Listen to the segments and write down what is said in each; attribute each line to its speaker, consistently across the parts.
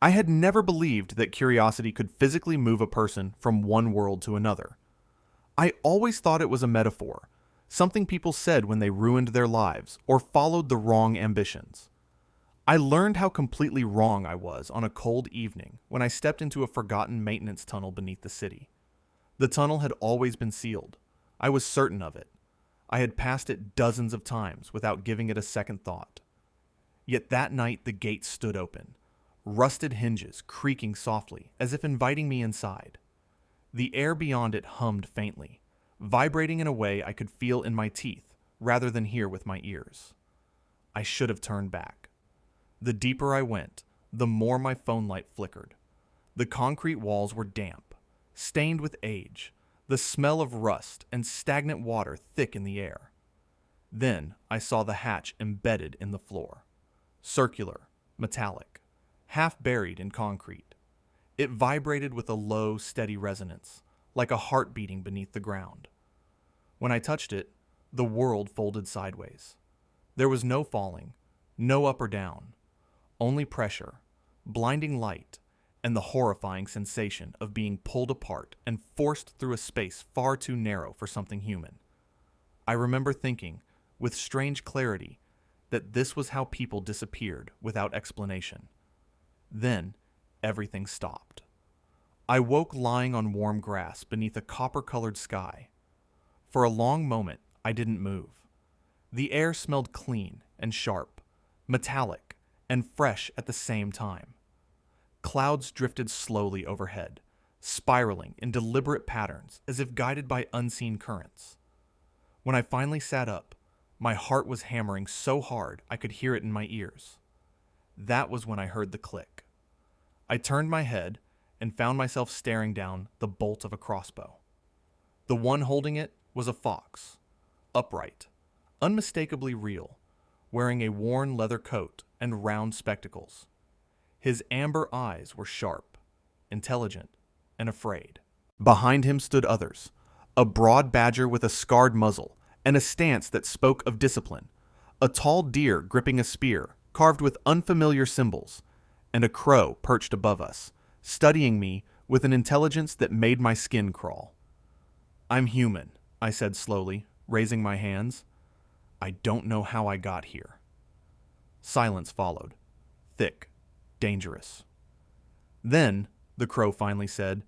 Speaker 1: I had never believed that curiosity could physically move a person from one world to another. I always thought it was a metaphor, something people said when they ruined their lives or followed the wrong ambitions. I learned how completely wrong I was on a cold evening when I stepped into a forgotten maintenance tunnel beneath the city. The tunnel had always been sealed. I was certain of it. I had passed it dozens of times without giving it a second thought. Yet that night the gate stood open, rusted hinges creaking softly as if inviting me inside. The air beyond it hummed faintly, vibrating in a way I could feel in my teeth rather than hear with my ears. I should have turned back. The deeper I went, the more my phone light flickered. The concrete walls were damp, stained with age, the smell of rust and stagnant water thick in the air. Then I saw the hatch embedded in the floor. Circular, metallic, half buried in concrete. It vibrated with a low, steady resonance, like a heart beating beneath the ground. When I touched it, the world folded sideways. There was no falling, no up or down, only pressure, blinding light, and the horrifying sensation of being pulled apart and forced through a space far too narrow for something human. I remember thinking, with strange clarity, that this was how people disappeared without explanation. Then, everything stopped. I woke lying on warm grass beneath a copper-colored sky. For a long moment, I didn't move. The air smelled clean and sharp, metallic and fresh at the same time. Clouds drifted slowly overhead, spiraling in deliberate patterns as if guided by unseen currents. When I finally sat up, my heart was hammering so hard I could hear it in my ears. That was when I heard the click. I turned my head and found myself staring down the bolt of a crossbow. The one holding it was a fox, upright, unmistakably real, wearing a worn leather coat and round spectacles. His amber eyes were sharp, intelligent, and afraid. Behind him stood others, a broad badger with a scarred muzzle and a stance that spoke of discipline, a tall deer gripping a spear carved with unfamiliar symbols, and a crow perched above us, studying me with an intelligence that made my skin crawl. "I'm human," I said slowly, raising my hands. "I don't know how I got here." Silence followed, thick, dangerous. Then, the crow finally said,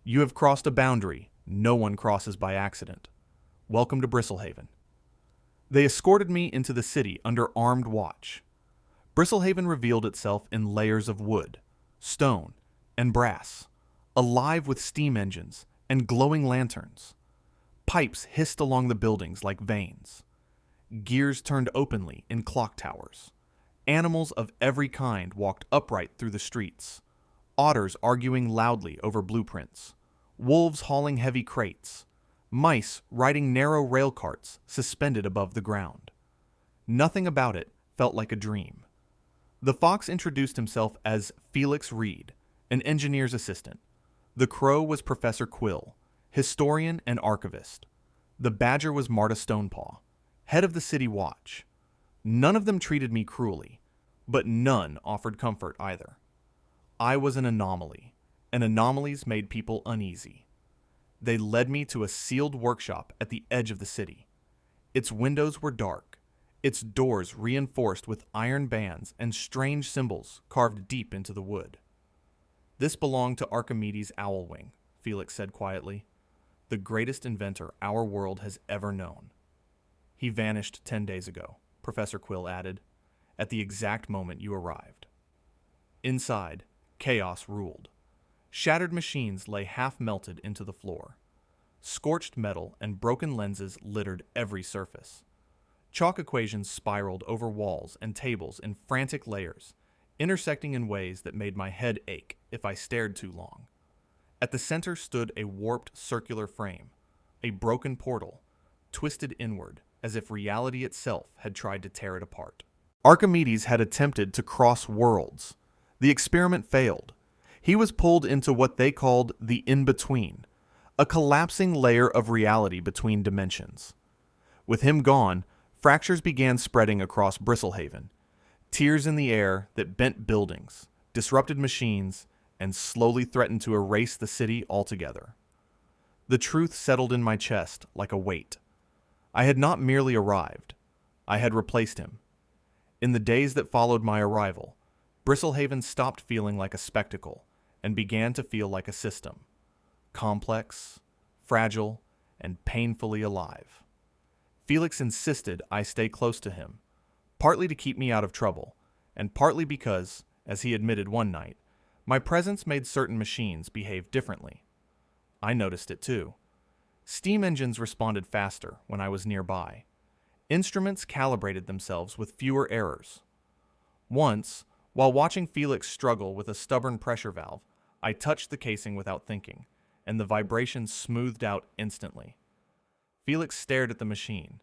Speaker 1: "You have crossed a boundary no one crosses by accident. Welcome to Bristlehaven." They escorted me into the city under armed watch. Bristlehaven revealed itself in layers of wood, stone, and brass, alive with steam engines and glowing lanterns. Pipes hissed along the buildings like veins. Gears turned openly in clock towers. Animals of every kind walked upright through the streets. Otters arguing loudly over blueprints. Wolves hauling heavy crates. Mice riding narrow rail carts suspended above the ground. Nothing about it felt like a dream. The fox introduced himself as Felix Reed, an engineer's assistant. The crow was Professor Quill, historian and archivist. The badger was Marta Stonepaw, head of the city watch. None of them treated me cruelly, but none offered comfort either. I was an anomaly, and anomalies made people uneasy. They led me to a sealed workshop at the edge of the city. Its windows were dark, its doors reinforced with iron bands and strange symbols carved deep into the wood. "This belonged to Archimedes' owl wing," Felix said quietly, "the greatest inventor our world has ever known." "He vanished 10 days ago," Professor Quill added, "at the exact moment you arrived." Inside, chaos ruled. Shattered machines lay half-melted into the floor. Scorched metal and broken lenses littered every surface. Chalk equations spiraled over walls and tables in frantic layers, intersecting in ways that made my head ache if I stared too long. At the center stood a warped circular frame, a broken portal, twisted inward as if reality itself had tried to tear it apart. Archimedes had attempted to cross worlds. The experiment failed. He was pulled into what they called the in-between, a collapsing layer of reality between dimensions. With him gone, fractures began spreading across Bristlehaven, tears in the air that bent buildings, disrupted machines, and slowly threatened to erase the city altogether. The truth settled in my chest like a weight. I had not merely arrived, I had replaced him. In the days that followed my arrival, Bristlehaven stopped feeling like a spectacle and began to feel like a system. Complex, fragile, and painfully alive. Felix insisted I stay close to him, partly to keep me out of trouble, and partly because, as he admitted one night, my presence made certain machines behave differently. I noticed it too. Steam engines responded faster when I was nearby. Instruments calibrated themselves with fewer errors. Once, while watching Felix struggle with a stubborn pressure valve, I touched the casing without thinking, and the vibration smoothed out instantly. Felix stared at the machine,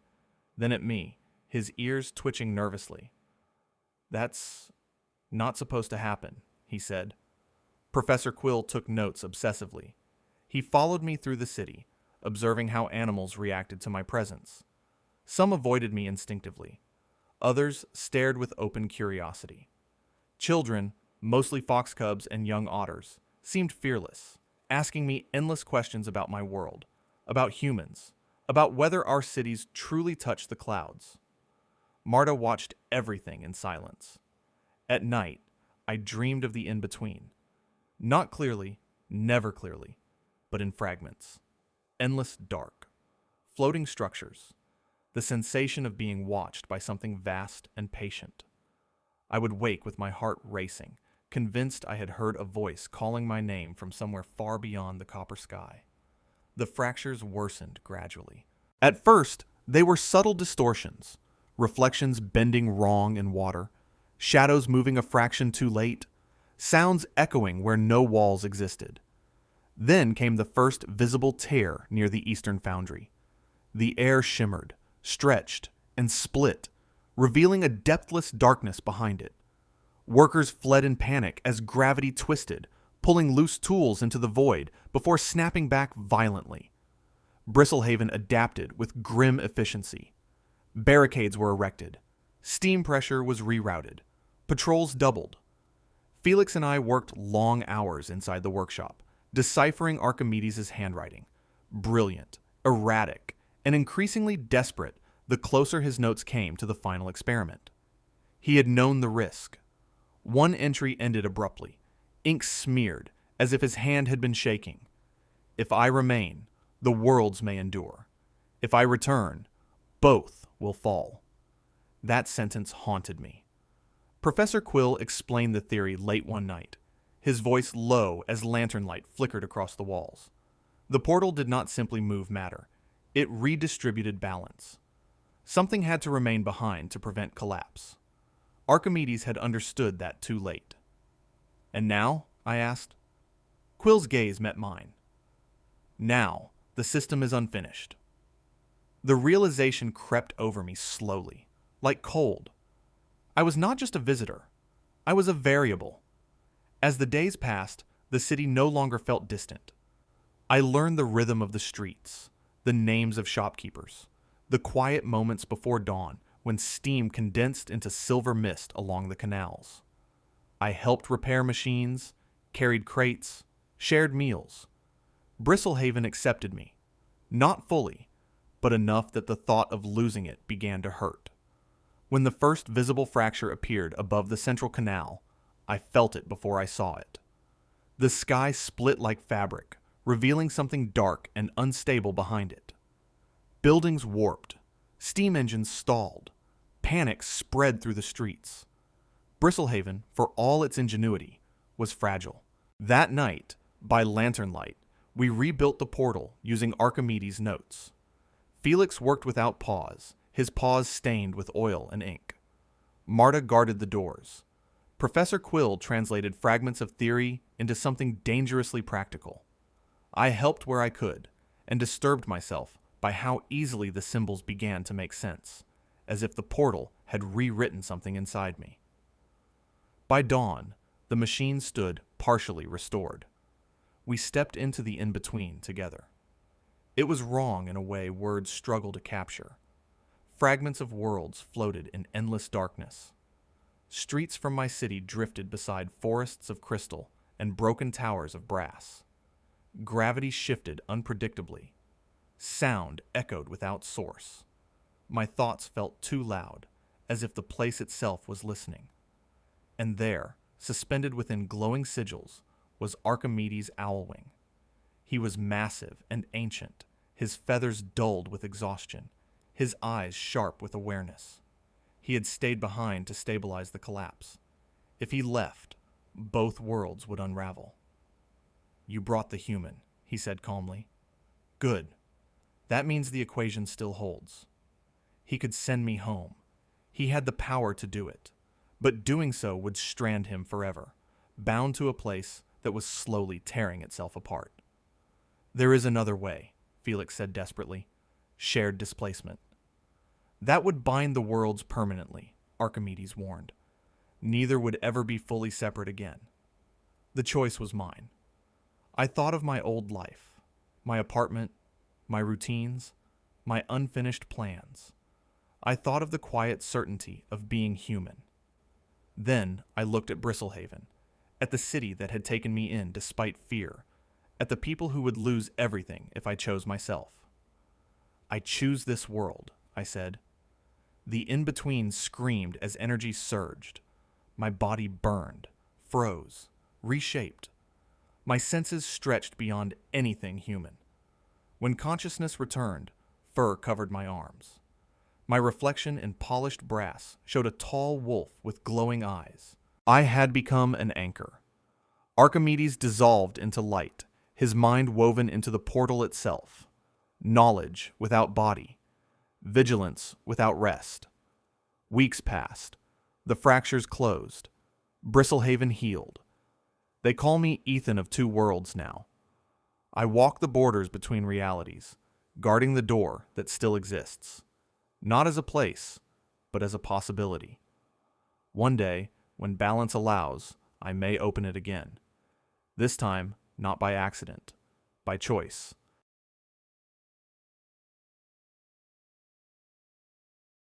Speaker 1: then at me, his ears twitching nervously. "That's not supposed to happen," he said. Professor Quill took notes obsessively. He followed me through the city, observing how animals reacted to my presence. Some avoided me instinctively. Others stared with open curiosity. Children, mostly fox cubs and young otters, seemed fearless, asking me endless questions about my world, about humans, about whether our cities truly touch the clouds. Marta watched everything in silence. At night, I dreamed of the in-between. Not clearly, never clearly, but in fragments. Endless dark. Floating structures. The sensation of being watched by something vast and patient. I would wake with my heart racing, convinced I had heard a voice calling my name from somewhere far beyond the copper sky. The fractures worsened gradually. At first, they were subtle distortions, reflections bending wrong in water, shadows moving a fraction too late, sounds echoing where no walls existed. Then came the first visible tear near the eastern foundry. The air shimmered, stretched, and split, revealing a depthless darkness behind it. Workers fled in panic as gravity twisted, pulling loose tools into the void before snapping back violently. Bristlehaven adapted with grim efficiency. Barricades were erected. Steam pressure was rerouted. Patrols doubled. Felix and I worked long hours inside the workshop, deciphering Archimedes' handwriting. Brilliant, erratic, and increasingly desperate the closer his notes came to the final experiment. He had known the risk. One entry ended abruptly, ink smeared as if his hand had been shaking. "If I remain, the worlds may endure. If I return, both will fall." That sentence haunted me. Professor Quill explained the theory late one night, his voice low as lantern light flickered across the walls. The portal did not simply move matter. It redistributed balance. Something had to remain behind to prevent collapse. Archimedes had understood that too late. "And now?" I asked. Quill's gaze met mine. "Now, the system is unfinished." The realization crept over me slowly, like cold. I was not just a visitor. I was a variable. As the days passed, the city no longer felt distant. I learned the rhythm of the streets, the names of shopkeepers, the quiet moments before dawn when steam condensed into silver mist along the canals. I helped repair machines, carried crates, shared meals. Bristlehaven accepted me, not fully, but enough that the thought of losing it began to hurt. When the first visible fracture appeared above the central canal, I felt it before I saw it. The sky split like fabric, revealing something dark and unstable behind it. Buildings warped, steam engines stalled, panic spread through the streets. Bristlehaven, for all its ingenuity, was fragile. That night, by lantern light, we rebuilt the portal using Archimedes' notes. Felix worked without pause, his paws stained with oil and ink. Marta guarded the doors. Professor Quill translated fragments of theory into something dangerously practical. I helped where I could, and disturbed myself by how easily the symbols began to make sense, as if the portal had rewritten something inside me. By dawn, the machine stood partially restored. We stepped into the in-between together. It was wrong in a way words struggle to capture. Fragments of worlds floated in endless darkness. Streets from my city drifted beside forests of crystal and broken towers of brass. Gravity shifted unpredictably. Sound echoed without source. My thoughts felt too loud, as if the place itself was listening. And there, suspended within glowing sigils, was Archimedes' owlwing. He was massive and ancient, his feathers dulled with exhaustion, his eyes sharp with awareness. He had stayed behind to stabilize the collapse. If he left, both worlds would unravel. "You brought the human," he said calmly. "Good. That means the equation still holds." He could send me home. He had the power to do it. But doing so would strand him forever, bound to a place that was slowly tearing itself apart. "There is another way," Felix said desperately. "Shared displacement." "That would bind the worlds permanently," Archimedes warned. "Neither would ever be fully separate again." The choice was mine. I thought of my old life, my apartment, my routines, my unfinished plans. I thought of the quiet certainty of being human. Then I looked at Bristlehaven, at the city that had taken me in despite fear, at the people who would lose everything if I chose myself. "I choose this world," I said. The in-between screamed as energy surged. My body burned, froze, reshaped. My senses stretched beyond anything human. When consciousness returned, fur covered my arms. My reflection in polished brass showed a tall wolf with glowing eyes. I had become an anchor. Archimedes dissolved into light, his mind woven into the portal itself. Knowledge without body. Vigilance without rest. Weeks passed. The fractures closed. Bristlehaven healed. They call me Ethan of Two Worlds now. I walk the borders between realities, guarding the door that still exists. Not as a place, but as a possibility. One day, when balance allows, I may open it again. This time, not by accident, by choice.